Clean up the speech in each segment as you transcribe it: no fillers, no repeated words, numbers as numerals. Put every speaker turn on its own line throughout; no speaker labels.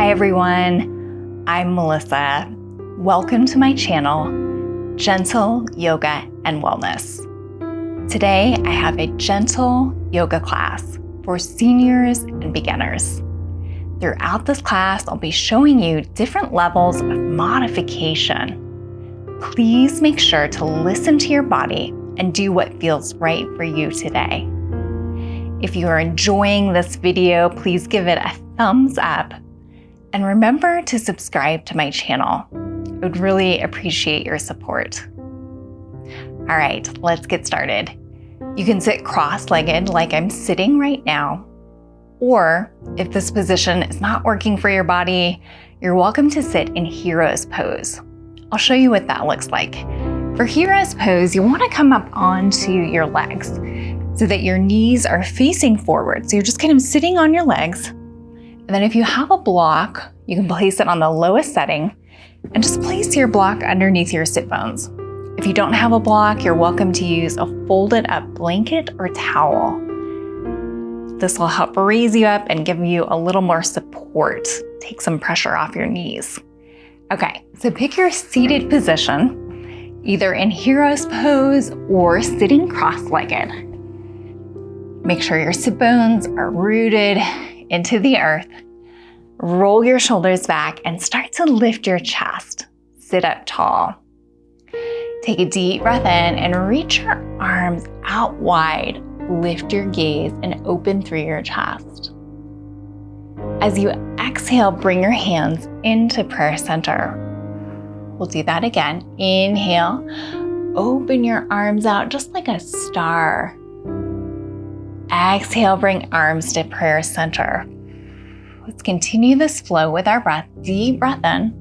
Hi everyone, I'm Melissa. Welcome to my channel, Gentle Yoga and Wellness. Today I have a gentle yoga class for seniors and beginners. Throughout this class, I'll be showing you different levels of modification. Please make sure to listen to your body and do what feels right for you today. If you are enjoying this video, please give it a thumbs up. And remember to subscribe to my channel. I would really appreciate your support. All right, let's get started. You can sit cross-legged like I'm sitting right now, or if this position is not working for your body, you're welcome to sit in hero's pose. I'll show you what that looks like. For hero's pose, you want to come up onto your legs so that your knees are facing forward. So you're just kind of sitting on your legs. And then if you have a block, you can place it on the lowest setting and just place your block underneath your sit bones. If you don't have a block, you're welcome to use a folded up blanket or towel. This will help raise you up and give you a little more support, take some pressure off your knees. Okay, so pick your seated position, either in hero's pose or sitting cross-legged. Make sure your sit bones are rooted into the earth. Roll your shoulders back and start to lift your chest. Sit up tall. Take a deep breath in and reach your arms out wide. Lift your gaze and open through your chest. As you exhale, bring your hands into prayer center. We'll do that again. Inhale, open your arms out just like a star. Exhale, bring arms to prayer center. Let's continue this flow with our breath. Deep breath in.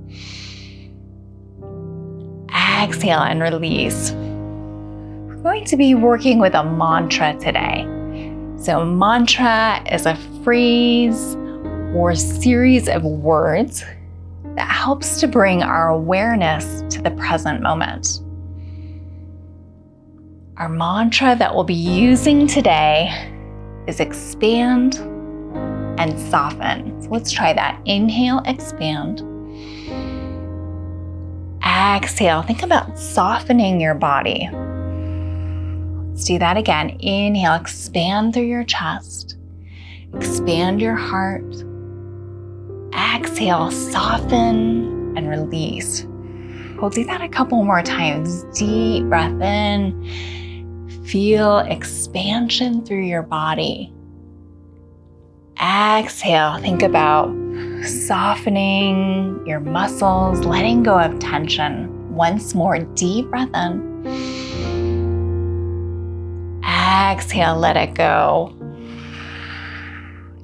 Exhale and release. We're going to be working with a mantra today. So mantra is a phrase or series of words that helps to bring our awareness to the present moment. Our mantra that we'll be using today is expand and soften. So let's try that. Inhale, expand. Exhale, think about softening your body. Let's do that again. Inhale, expand through your chest. Expand your heart. Exhale, soften and release. We'll do that a couple more times. Deep breath in. Feel expansion through your body. Exhale, think about softening your muscles, letting go of tension. Once more, deep breath in. Exhale, let it go.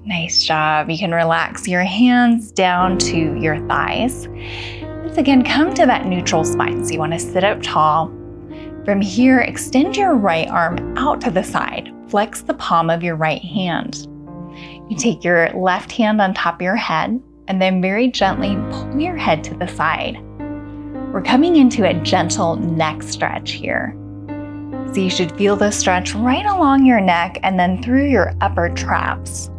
Nice job. You can relax your hands down to your thighs. Once again, come to that neutral spine. So you want to sit up tall. From here, extend your right arm out to the side. Flex the palm of your right hand. You take your left hand on top of your head and then very gently pull your head to the side. We're coming into a gentle neck stretch here. So you should feel the stretch right along your neck and then through your upper traps.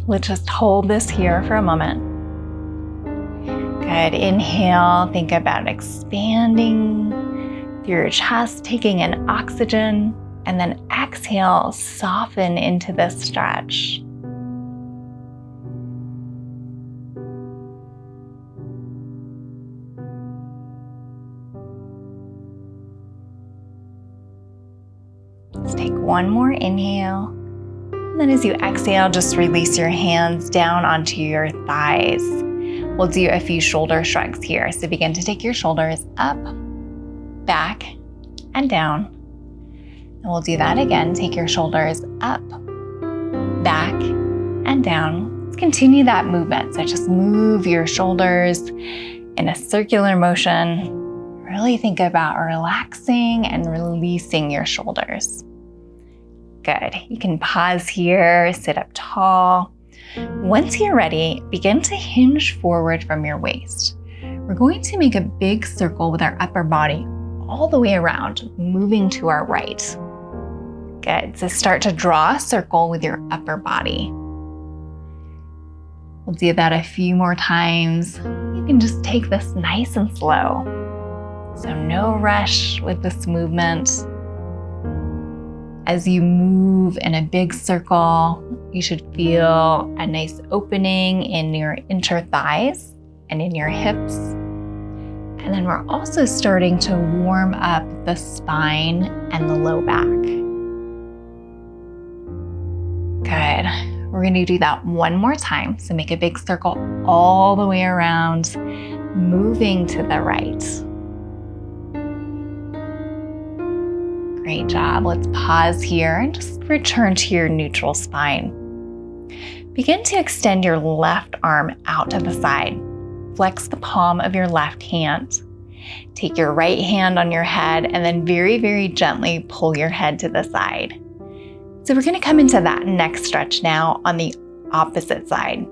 Let's just hold this here for a moment. Good. Inhale, think about expanding through your chest, taking in oxygen, and then exhale, soften into this stretch. Let's take one more inhale. And then as you exhale, just release your hands down onto your thighs. We'll do a few shoulder shrugs here. So begin to take your shoulders up, back, and down. And we'll do that again. Take your shoulders up, back, and down. Let's continue that movement. So just move your shoulders in a circular motion. Really think about relaxing and releasing your shoulders. Good. You can pause here, sit up tall. Once you're ready, begin to hinge forward from your waist. We're going to make a big circle with our upper body all the way around, moving to our right. Good. So start to draw a circle with your upper body. We'll do that a few more times. You can just take this nice and slow. So no rush with this movement. As you move in a big circle, you should feel a nice opening in your inner thighs and in your hips. And then we're also starting to warm up the spine and the low back. Good. We're going to do that one more time. So make a big circle all the way around, moving to the right. Great job. Let's pause here and just return to your neutral spine. Begin to extend your left arm out to the side. Flex the palm of your left hand. Take your right hand on your head and then very, very gently pull your head to the side. So we're going to come into that neck stretch now on the opposite side.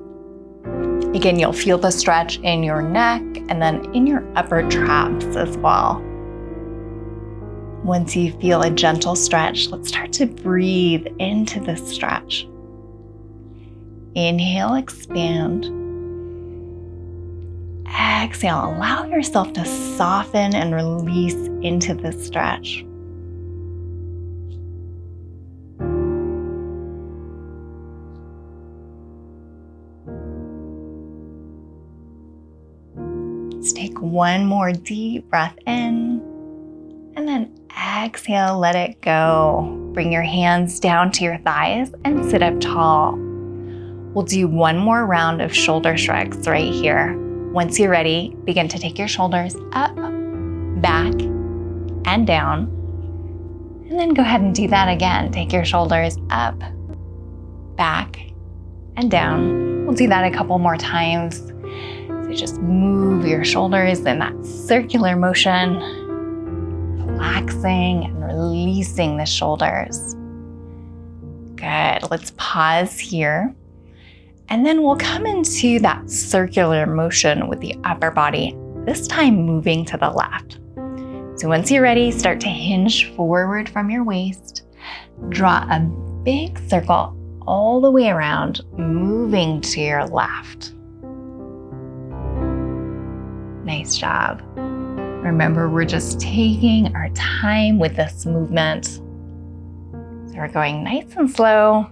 Again, you'll feel the stretch in your neck and then in your upper traps as well. Once you feel a gentle stretch, let's start to breathe into this stretch. Inhale, expand. Exhale, allow yourself to soften and release into this stretch. Let's take one more deep breath in, and then exhale, let it go. Bring your hands down to your thighs and sit up tall. We'll do one more round of shoulder shrugs right here. Once you're ready, begin to take your shoulders up, back, and down. And then go ahead and do that again. Take your shoulders up, back, and down. We'll do that a couple more times. So just move your shoulders in that circular motion, relaxing and releasing the shoulders. Good. Let's pause here. And then we'll come into that circular motion with the upper body, this time moving to the left. So once you're ready, start to hinge forward from your waist. Draw a big circle all the way around, moving to your left. Nice job. Remember, we're just taking our time with this movement. So we're going nice and slow.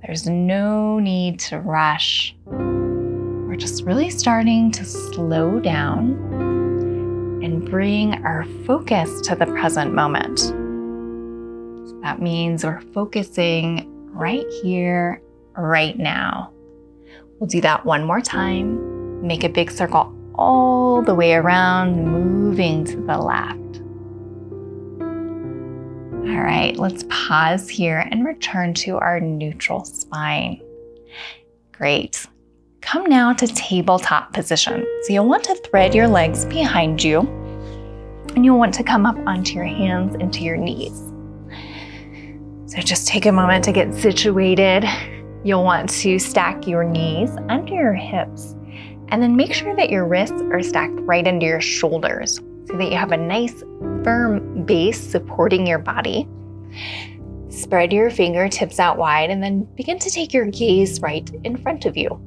There's no need to rush. We're just really starting to slow down and bring our focus to the present moment. So that means we're focusing right here, right now. We'll do that one more time. Make a big circle all the way around, moving to the left. All right, let's pause here and return to our neutral spine. Great. Come now to tabletop position. So you'll want to thread your legs behind you, and you'll want to come up onto your hands into your knees. So just take a moment to get situated. You'll want to stack your knees under your hips, and then make sure that your wrists are stacked right under your shoulders so that you have a nice firm base supporting your body. Spread your fingertips out wide and then begin to take your gaze right in front of you.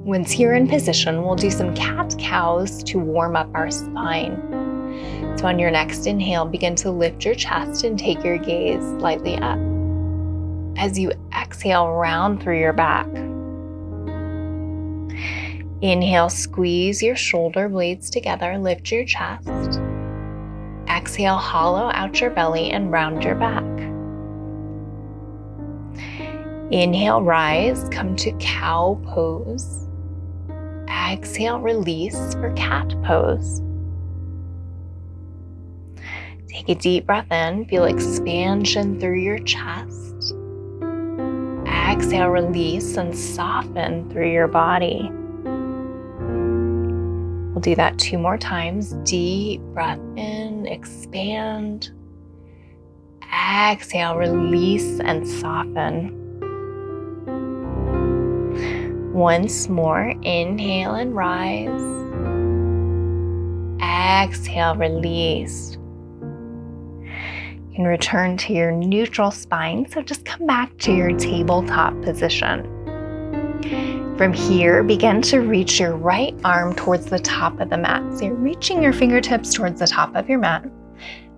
Once you're in position, we'll do some cat-cows to warm up our spine. So on your next inhale, begin to lift your chest and take your gaze slightly up. As you exhale, round through your back. Inhale, squeeze your shoulder blades together, lift your chest. Exhale, hollow out your belly and round your back. Inhale, rise, come to cow pose. Exhale, release for cat pose. Take a deep breath in, feel expansion through your chest. Exhale, release and soften through your body. We'll do that 2 more times. Deep breath in, expand. Exhale, release and soften. Once more, inhale and rise. Exhale, release. You can return to your neutral spine, so just come back to your tabletop position. From here, begin to reach your right arm towards the top of the mat. So you're reaching your fingertips towards the top of your mat.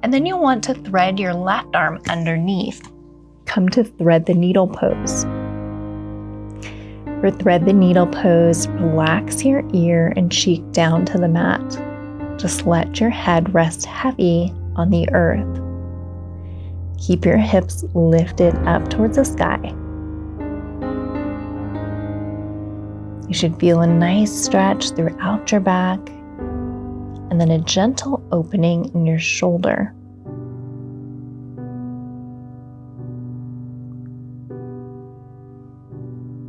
And then you'll want to thread your left arm underneath. Come to thread the needle pose. For thread the needle pose, relax your ear and cheek down to the mat. Just let your head rest heavy on the earth. Keep your hips lifted up towards the sky. You should feel a nice stretch throughout your back and then a gentle opening in your shoulder.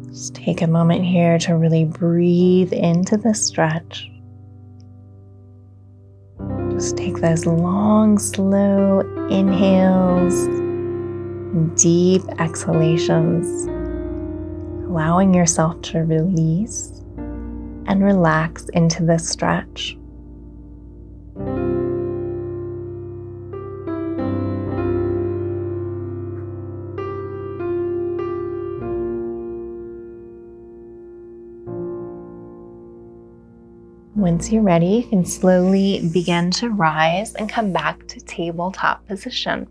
Just take a moment here to really breathe into the stretch. Just take those long, slow inhales and deep exhalations, allowing yourself to release and relax into the stretch. Once you're ready, you can slowly begin to rise and come back to tabletop position.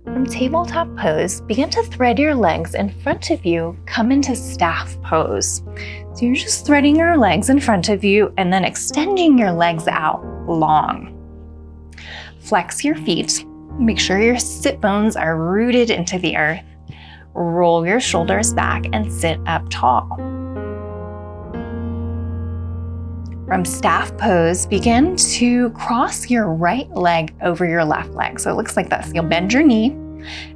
From tabletop pose, begin to thread your legs in front of you, come into staff pose. So you're just threading your legs in front of you and then extending your legs out long. Flex your feet. Make sure your sit bones are rooted into the earth. Roll your shoulders back and sit up tall. From staff pose, begin to cross your right leg over your left leg. So it looks like this. You'll bend your knee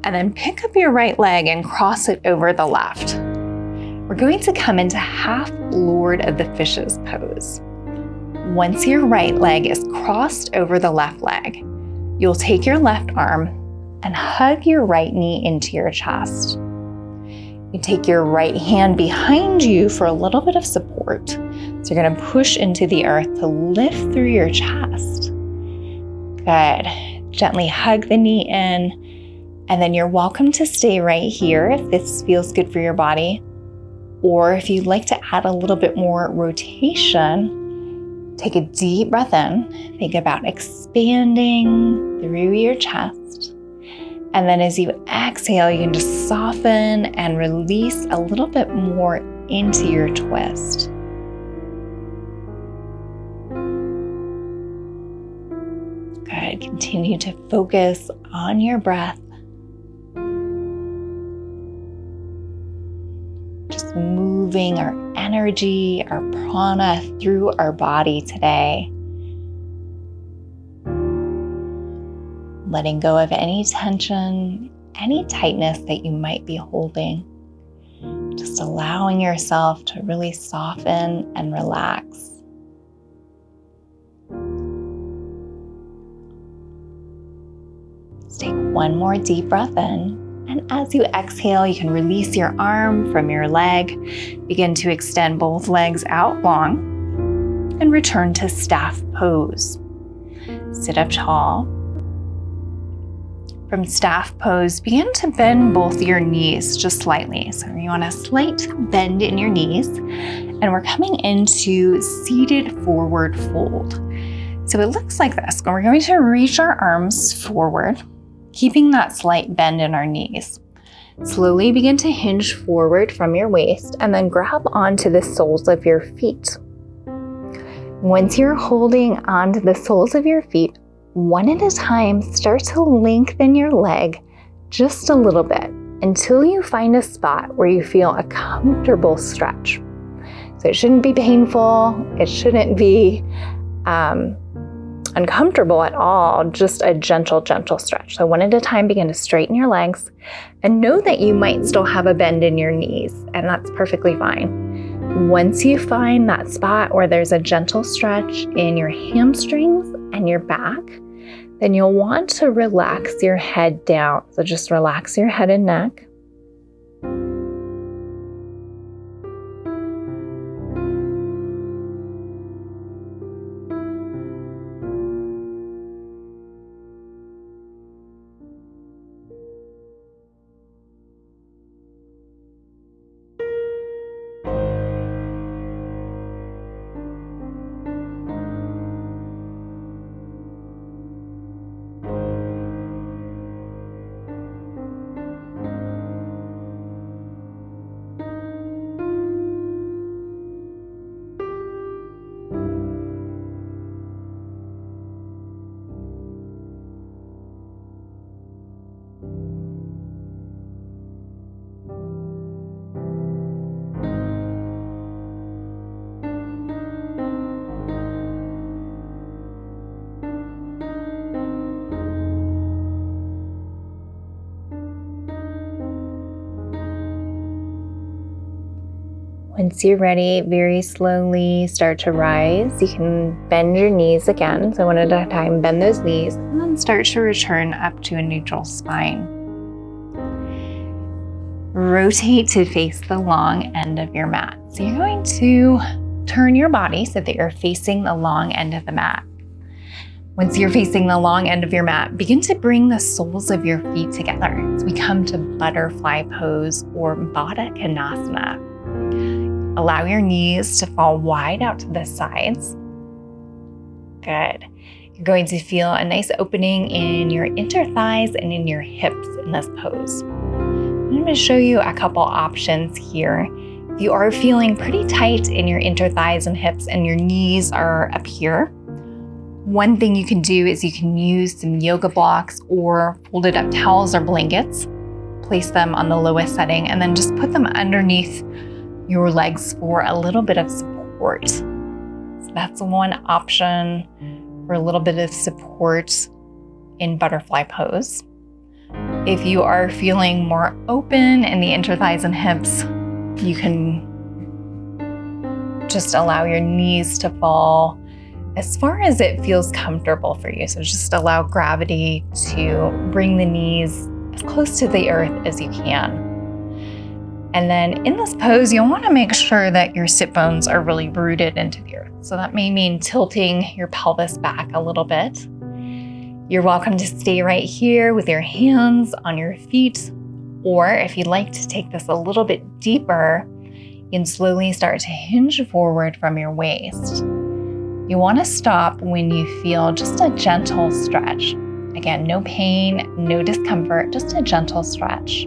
and then pick up your right leg and cross it over the left. We're going to come into half Lord of the Fishes pose. Once your right leg is crossed over the left leg, you'll take your left arm and hug your right knee into your chest. You take your right hand behind you for a little bit of support. So you're going to push into the earth to lift through your chest. Good. Gently hug the knee in, and then you're welcome to stay right here if this feels good for your body. Or if you'd like to add a little bit more rotation, take a deep breath in. Think about expanding through your chest. And then as you exhale, you can just soften and release a little bit more into your twist. Good. Continue to focus on your breath. Just moving our energy, our prana through our body today. Letting go of any tension, any tightness that you might be holding. Just allowing yourself to really soften and relax. Let's take one more deep breath in. And as you exhale, you can release your arm from your leg. Begin to extend both legs out long and return to staff pose. Sit up tall. From staff pose, begin to bend both your knees just slightly. So you want a slight bend in your knees, and we're coming into seated forward fold. So it looks like this. We're going to reach our arms forward, keeping that slight bend in our knees. Slowly begin to hinge forward from your waist and then grab onto the soles of your feet. Once you're holding onto the soles of your feet, one at a time, start to lengthen your leg just a little bit until you find a spot where you feel a comfortable stretch. So it shouldn't be painful. It shouldn't be uncomfortable at all, just a gentle, gentle stretch. So one at a time, begin to straighten your legs and know that you might still have a bend in your knees, and that's perfectly fine. Once you find that spot where there's a gentle stretch in your hamstrings and your back, then you'll want to relax your head down. So just relax your head and neck. Once you're ready, very slowly start to rise. You can bend your knees again. So one at a time, bend those knees, and then start to return up to a neutral spine. Rotate to face the long end of your mat. So you're going to turn your body so that you're facing the long end of the mat. Once you're facing the long end of your mat, begin to bring the soles of your feet together as we come to butterfly pose or Baddha Konasana. Allow your knees to fall wide out to the sides. Good. You're going to feel a nice opening in your inner thighs and in your hips in this pose. I'm going to show you a couple options here. If you are feeling pretty tight in your inner thighs and hips and your knees are up here, one thing you can do is you can use some yoga blocks or folded up towels or blankets, place them on the lowest setting, and then just put them underneath your legs for a little bit of support. So that's one option for a little bit of support in butterfly pose. If you are feeling more open in the inner thighs and hips, you can just allow your knees to fall as far as it feels comfortable for you. So just allow gravity to bring the knees as close to the earth as you can. And then in this pose, you'll want to make sure that your sit bones are really rooted into the earth. So that may mean tilting your pelvis back a little bit. You're welcome to stay right here with your hands on your feet, or if you'd like to take this a little bit deeper, you can slowly start to hinge forward from your waist. You want to stop when you feel just a gentle stretch. Again, no pain, no discomfort, just a gentle stretch.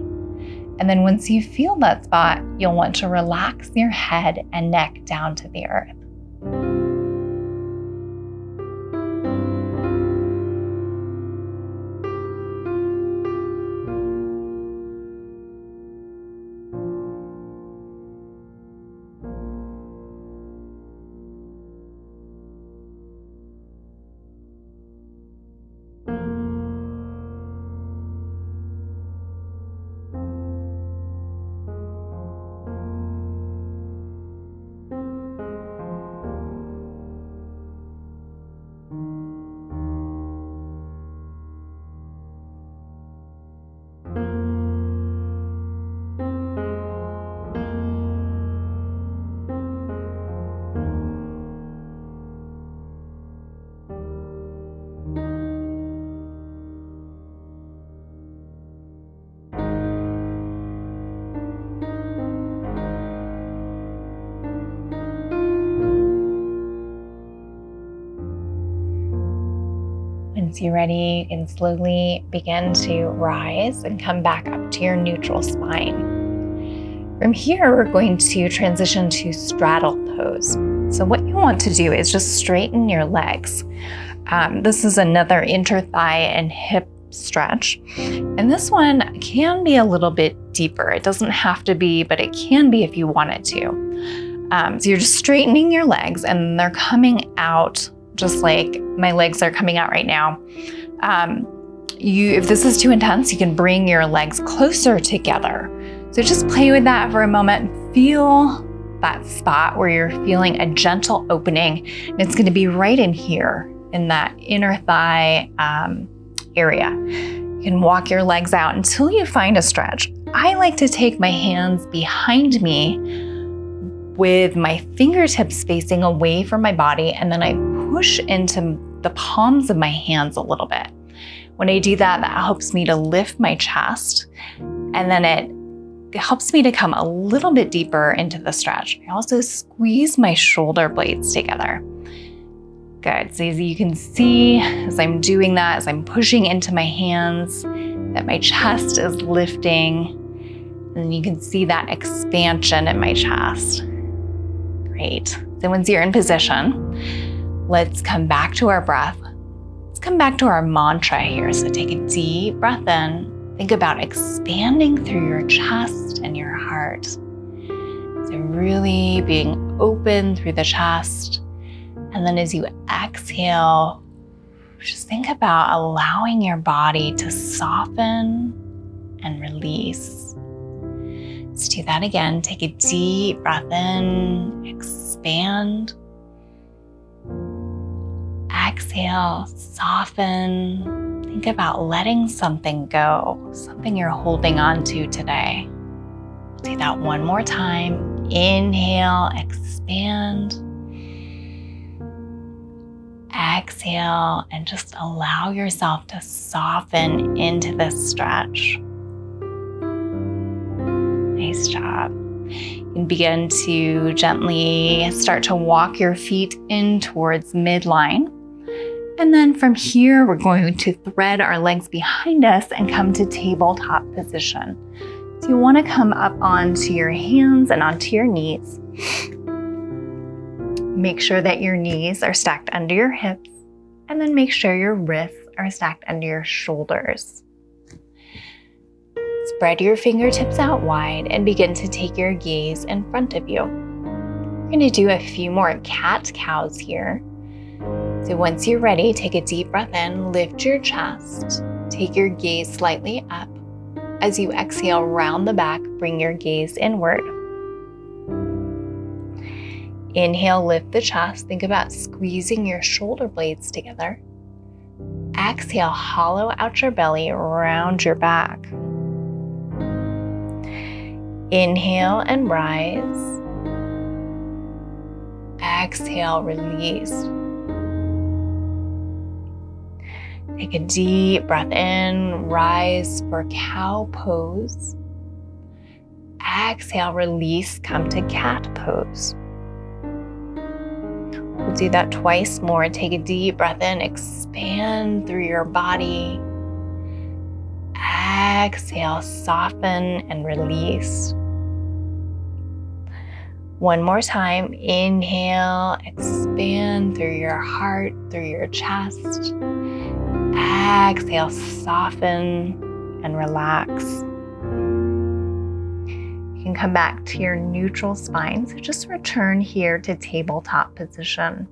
And then once you feel that spot, you'll want to relax your head and neck down to the earth. Once you're ready, you can slowly begin to rise and come back up to your neutral spine. From here, we're going to transition to straddle pose. So what you want to do is just straighten your legs. This is another inner thigh and hip stretch. And this one can be a little bit deeper. It doesn't have to be, but it can be if you want it to. So you're just straightening your legs and they're coming out just like my legs are coming out right now. If this is too intense, you can bring your legs closer together. So just play with that for a moment. Feel that spot where you're feeling a gentle opening. And it's going to be right in here in that inner thigh area. You can walk your legs out until you find a stretch. I like to take my hands behind me with my fingertips facing away from my body, and then I push into the palms of my hands a little bit. When I do that, that helps me to lift my chest, and then it helps me to come a little bit deeper into the stretch. I also squeeze my shoulder blades together. Good. So as you can see, as I'm doing that, as I'm pushing into my hands, that my chest is lifting, and you can see that expansion in my chest. Great. So once you're in position, let's come back to our breath. Let's come back to our mantra here. So take a deep breath in. Think about expanding through your chest and your heart. So really being open through the chest. And then as you exhale, just think about allowing your body to soften and release. Let's do that again. Take a deep breath in, expand. Exhale, soften. Think about letting something go, something you're holding on to today. Do that one more time. Inhale, expand. Exhale, and just allow yourself to soften into this stretch. Nice job. You can begin to gently start to walk your feet in towards midline. And then from here, we're going to thread our legs behind us and come to tabletop position. So you want to come up onto your hands and onto your knees. Make sure that your knees are stacked under your hips, and then make sure your wrists are stacked under your shoulders. Spread your fingertips out wide and begin to take your gaze in front of you. We're going to do a few more cat-cows here. So once you're ready, take a deep breath in, lift your chest, take your gaze slightly up. As you exhale, round the back, bring your gaze inward. Inhale, lift the chest. Think about squeezing your shoulder blades together. Exhale, hollow out your belly, round your back. Inhale and rise. Exhale, release. Take a deep breath in, rise for cow pose. Exhale, release, come to cat pose. We'll do that twice more. Take a deep breath in, expand through your body. Exhale, soften and release. One more time. Inhale, expand through your heart, through your chest. Exhale, soften and relax. You can come back to your neutral spine. So just return here to tabletop position.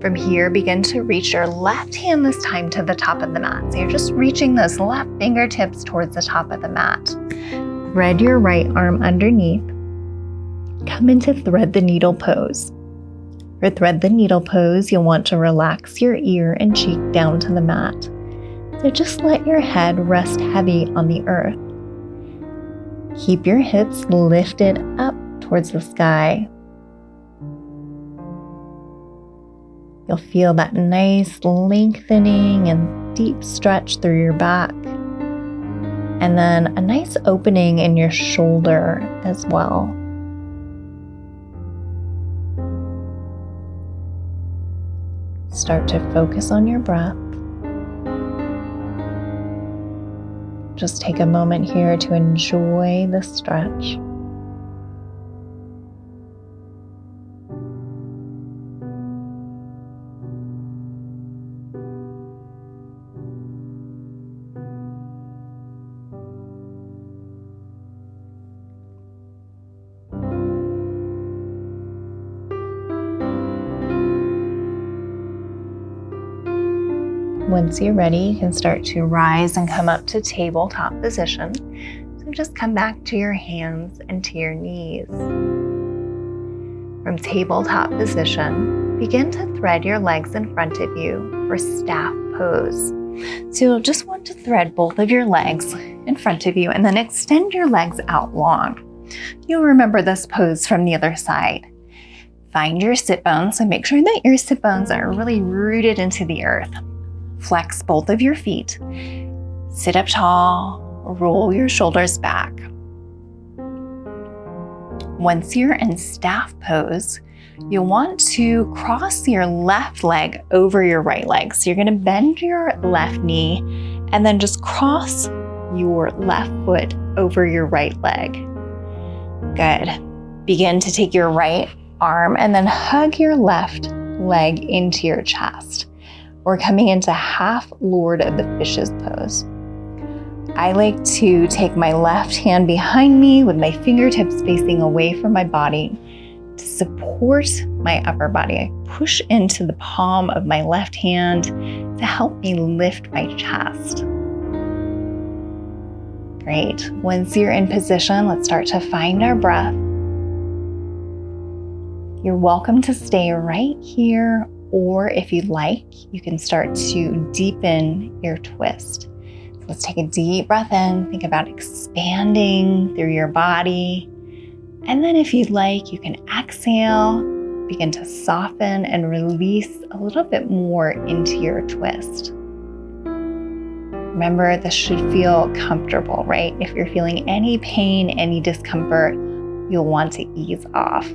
From here, begin to reach your left hand this time to the top of the mat. So you're just reaching those left fingertips towards the top of the mat. Thread your right arm underneath. Come into thread the needle pose. For thread the needle pose, you'll want to relax your ear and cheek down to the mat. So just let your head rest heavy on the earth. Keep your hips lifted up towards the sky. You'll feel that nice lengthening and deep stretch through your back. And then a nice opening in your shoulder as well. Start to focus on your breath. Just take a moment here to enjoy the stretch. Once you're ready, you can start to rise and come up to tabletop position. So just come back to your hands and to your knees. From tabletop position, begin to thread your legs in front of you for staff pose. So you'll just want to thread both of your legs in front of you and then extend your legs out long. You'll remember this pose from the other side. Find your sit bones, so make sure that your sit bones are really rooted into the earth. Flex both of your feet. Sit up tall, roll your shoulders back. Once you're in staff pose, you'll want to cross your left leg over your right leg. So you're going to bend your left knee and then just cross your left foot over your right leg. Good. Begin to take your right arm and then hug your left leg into your chest. We're coming into half Lord of the Fishes pose. I like to take my left hand behind me with my fingertips facing away from my body to support my upper body. I push into the palm of my left hand to help me lift my chest. Great. Once you're in position, let's start to find our breath. You're welcome to stay right here, or if you'd like, you can start to deepen your twist. So let's take a deep breath in. Think about expanding through your body. And then if you'd like, you can exhale, begin to soften and release a little bit more into your twist. Remember, this should feel comfortable, right? If you're feeling any pain, any discomfort, you'll want to ease off.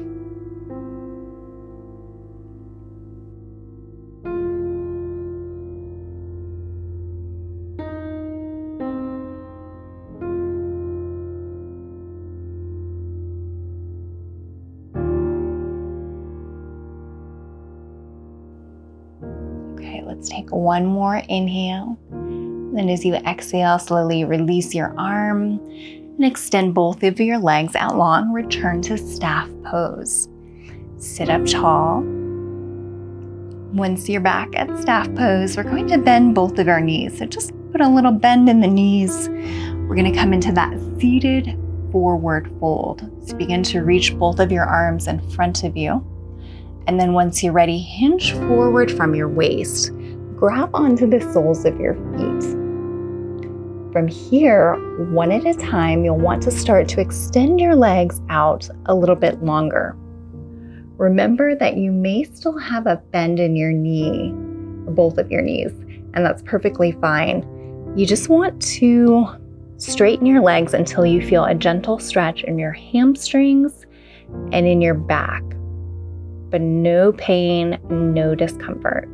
Okay, let's take one more inhale. Then as you exhale, slowly release your arm and extend both of your legs out long. Return to staff pose. Sit up tall. Once you're back at staff pose, we're going to bend both of our knees. So just put a little bend in the knees. We're going to come into that seated forward fold. So begin to reach both of your arms in front of you. And then once you're ready, hinge forward from your waist. Grab onto the soles of your feet. From here, one at a time, you'll want to start to extend your legs out a little bit longer. Remember that you may still have a bend in your knee, or both of your knees, and that's perfectly fine. You just want to straighten your legs until you feel a gentle stretch in your hamstrings and in your back, but no pain, no discomfort.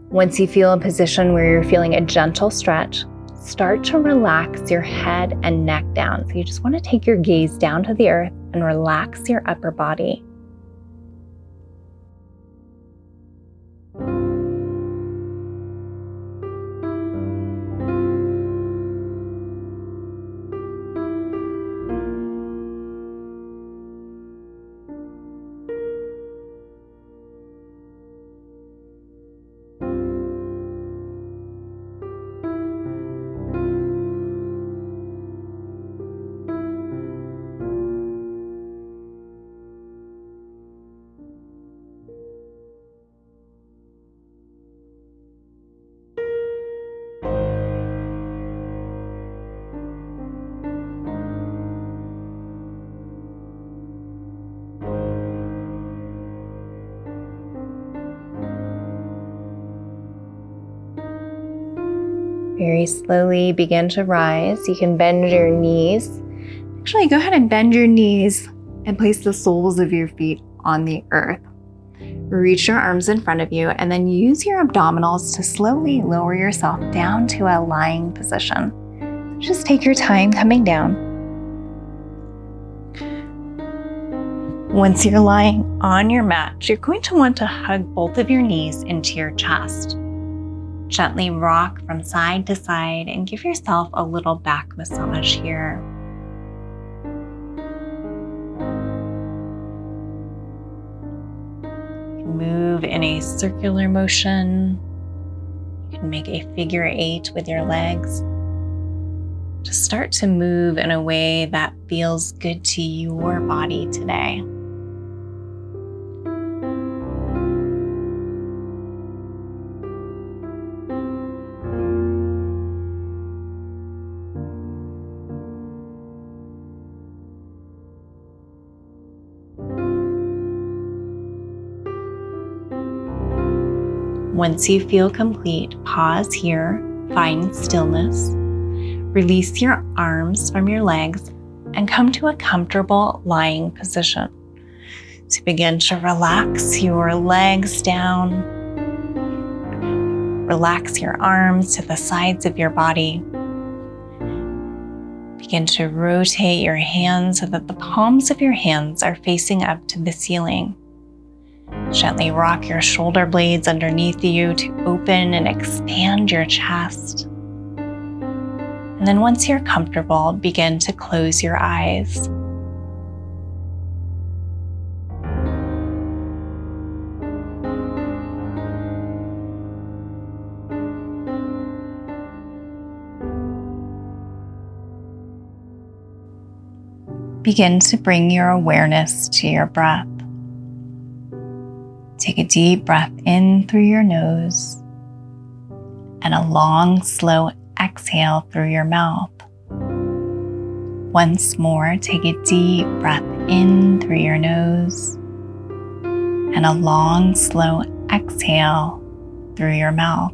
Once you feel a position where you're feeling a gentle stretch, start to relax your head and neck down. So you just want to take your gaze down to the earth and relax your upper body. Very slowly begin to rise. You can bend your knees. Actually, go ahead and bend your knees and place the soles of your feet on the earth. Reach your arms in front of you and then use your abdominals to slowly lower yourself down to a lying position. Just take your time coming down. Once you're lying on your mat, you're going to want to hug both of your knees into your chest. Gently rock from side to side and give yourself a little back massage here. Move in a circular motion. You can make a figure 8 with your legs. Just start to move in a way that feels good to your body today. Once you feel complete, pause here, find stillness. Release your arms from your legs and come to a comfortable lying position. So begin to relax your legs down. Relax your arms to the sides of your body. Begin to rotate your hands so that the palms of your hands are facing up to the ceiling. Gently rock your shoulder blades underneath you to open and expand your chest. And then once you're comfortable, begin to close your eyes. begin to bring your awareness to your breath. Take a deep breath in through your nose and a long, slow exhale through your mouth. Once more, take a deep breath in through your nose and a long, slow exhale through your mouth.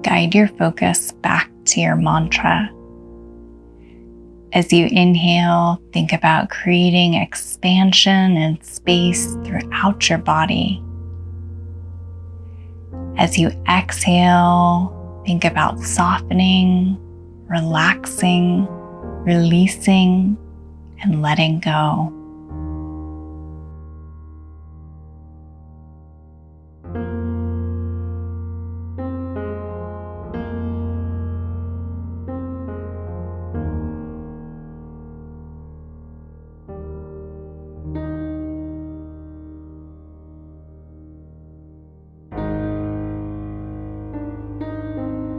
Guide your focus back to your mantra. As you inhale, think about creating expansion and space throughout your body. As you exhale, think about softening, relaxing, releasing, and letting go.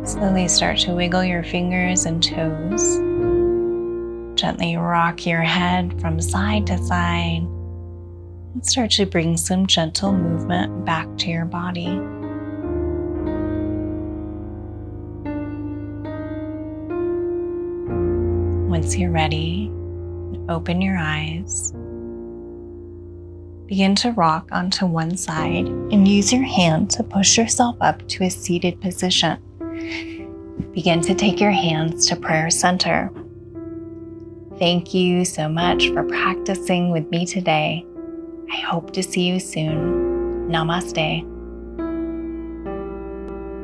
Slowly start to wiggle your fingers and toes. Gently rock your head from side to side and start to bring some gentle movement back to your body. Once you're ready, open your eyes. Begin to rock onto one side and use your hand to push yourself up to a seated position. Begin to take your hands to prayer center. Thank you so much for practicing with me today. I hope to see you soon. Namaste.